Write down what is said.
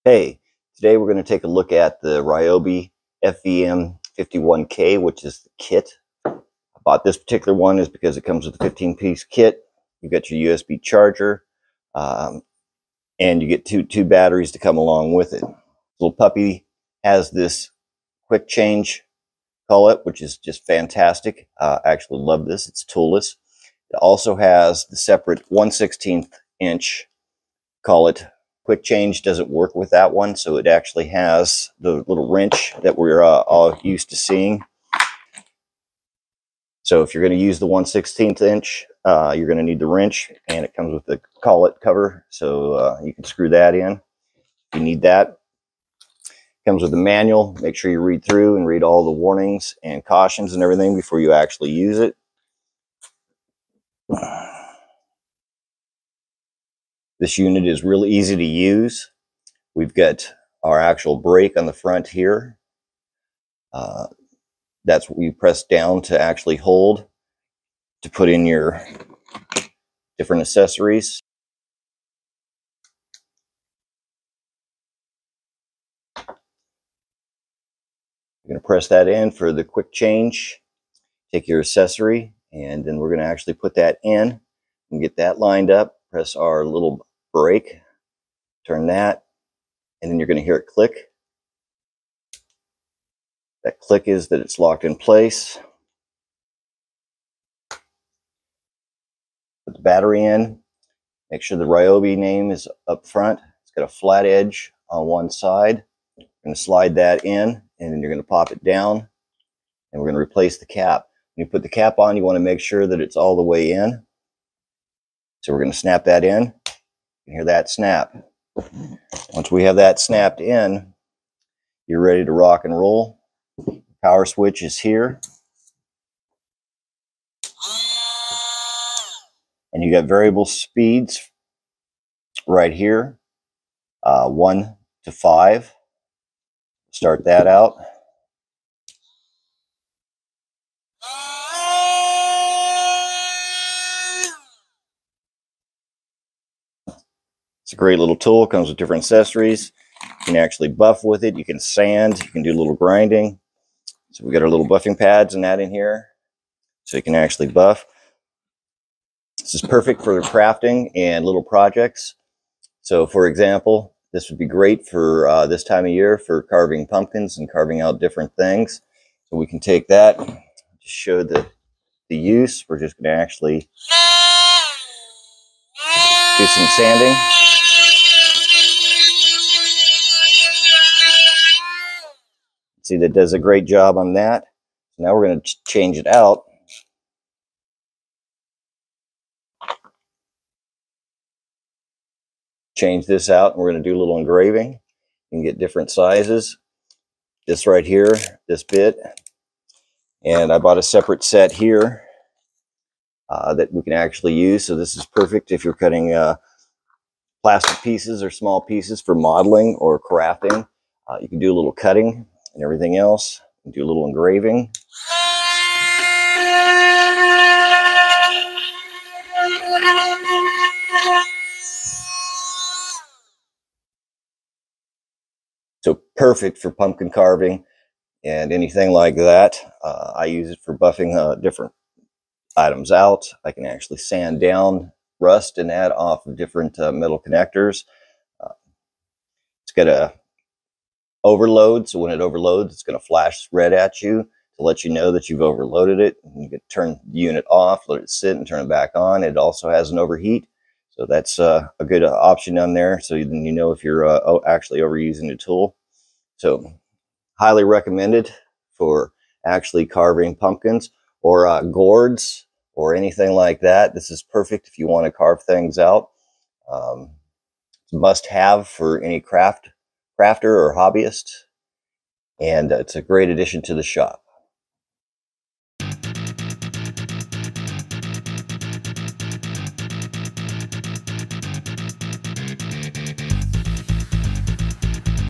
Hey, today we're going to take a look at the Ryobi FVM51K, which is the kit. I bought this particular one is because it comes with a 15-piece kit. You've got your USB charger, and you get two batteries to come along with it. This little puppy has this quick change collet, which is just fantastic. I actually love this. It's toolless. It also has the separate 1/16 inch collet. Quick change doesn't work with that one, so it actually has the little wrench that we're all used to seeing. So if you're going to use the 1/16 inch, you're going to need the wrench, and it comes with the collet cover, so you can screw that in if you need that. It comes with a manual. Make sure you read through and read all the warnings and cautions and everything before you actually use it. This unit is really easy to use. We've got our actual brake on the front here. That's what you press down to actually hold to put in your different accessories. You're going to press that in for the quick change. Take your accessory, and then we're going to actually put that in and get that lined up. Press our little brake, turn that, and then you're going to hear it click. That click is that it's locked in place. Put the battery in. Make sure the Ryobi name is up front. It's got a flat edge on one side. You're going to slide that in, and then you're going to pop it down, and we're going to replace the cap. When you put the cap on, you want to make sure that it's all the way in. So we're going to snap that in. You can hear that snap. Once we have that snapped in, you're ready to rock and roll. Power switch is here. And you got variable speeds right here. 1 to 5. Start that out. It's a great little tool. Comes with different accessories. You can actually buff with it. You can sand. You can do a little grinding. So we got our little buffing pads and that in here, so you can actually buff. This is perfect for crafting and little projects. So, for example, this would be great for this time of year for carving pumpkins and carving out different things. So we can take that. Just show the use. We're just going to actually do some sanding. See, that does a great job on that. Now we're going to change it out. Change this out, and we're going to do a little engraving. You can get different sizes. This right here, this bit. And I bought a separate set here that we can actually use. So this is perfect if you're cutting plastic pieces or small pieces for modeling or crafting. You can do a little cutting and everything else. You can do a little engraving. So perfect for pumpkin carving and anything like that. I use it for buffing different items out. I can actually sand down rust and that off of different metal connectors. It's got a overload, so when it overloads, it's going to flash red at you to let you know that you've overloaded it. You can turn the unit off, let it sit, and turn it back on. It also has an overheat, so that's a good option on there, so then you know if you're actually overusing the tool. So highly recommended for actually carving pumpkins or gourds or anything like that. This is perfect if you want to carve things out. It's a must-have for any crafter or hobbyist, and it's a great addition to the shop.